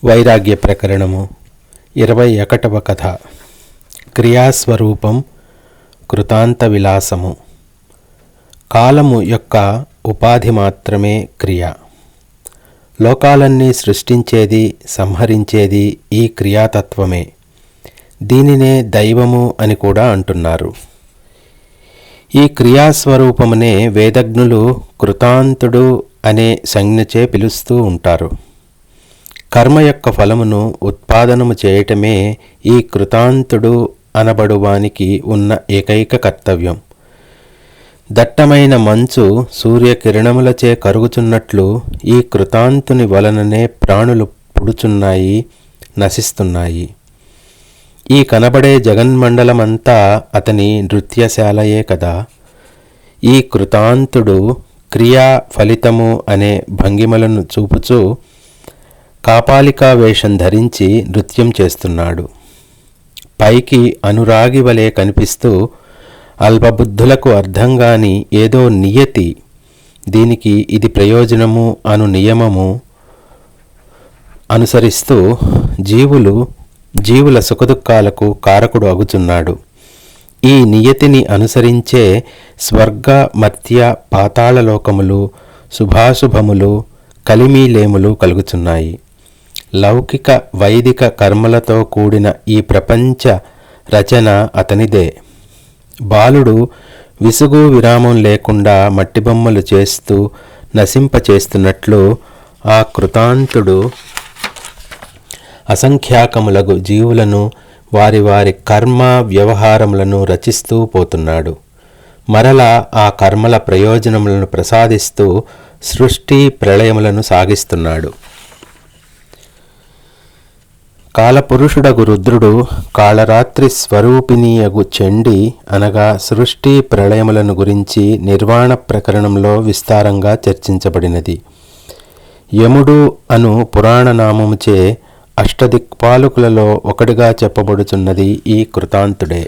వైరాగ్య ప్రకరణము 21వ కథ. క్రియాస్వరూపం కృతాంత విలాసము. కాలము యొక్క ఉపాధి మాత్రమే క్రియ. లోకాలన్నీ సృష్టించేది, సంహరించేది ఈ క్రియాతత్వమే. దీనినే దైవము అని కూడా అంటున్నారు. ఈ క్రియాస్వరూపమునే వేదజ్ఞులు కృతాంతుడు అనే సంజ్ఞచే పిలుస్తూ ఉంటారు. కర్మ యొక్క ఫలమును ఉత్పాదనము చేయటమే ఈ కృతాంతుడు అనబడువానికి ఉన్న ఏకైక కర్తవ్యం. దట్టమైన మంచు సూర్యకిరణములచే కరుగుచున్నట్లు ఈ కృతాంతుని వలననే ప్రాణులు పుడుచున్నాయి, నశిస్తున్నాయి. ఈ కనబడే జగన్మండలమంతా అతని నృత్యశాలయే కదా. ఈ కృతాంతుడు క్రియా ఫలితము అనే భంగిమలను చూపుచూ కాపాలికా వేషం ధరించి నృత్యం చేస్తున్నాడు. పైకి అనురాగి వలె కనిపిస్తూ అల్పబుద్ధులకు అర్థంగాని ఏదో నియతి, దీనికి ఇది ప్రయోజనము అను నియమము అనుసరిస్తూ జీవుల సుఖదుఖాలకు కారకుడు అగుచున్నాడు. ఈ నియతిని అనుసరించే స్వర్గ మర్త్య పాతాళలోకములు, శుభాశుభములు, కలిమీలేములు కలుగుచున్నాయి. లౌకిక వైదిక కర్మలతో కూడిన ఈ ప్రపంచ రచన అతనిదే. బాలుడు విసుగు విరామం లేకుండా మట్టిబొమ్మలు చేస్తూ నశింపచేస్తున్నట్లు ఆ కృతాంతుడు అసంఖ్యాకములగు జీవులను వారి వారి కర్మ వ్యవహారములను రచిస్తూ పోతున్నాడు. మరలా ఆ కర్మల ప్రయోజనములను ప్రసాదిస్తూ సృష్టి ప్రళయములను సాగిస్తున్నాడు. కాలపురుషుడగు రుద్రుడు కాళరాత్రి స్వరూపిణియగు చండి అనగా సృష్టి ప్రళయములను గురించి నిర్వాణ ప్రకరణంలో విస్తారంగా చర్చించబడినది. యముడు అను పురాణనామముచే అష్టదిక్పాలకులలో ఒకటిగా చెప్పబడుచున్నది ఈ కృతాంతుడే.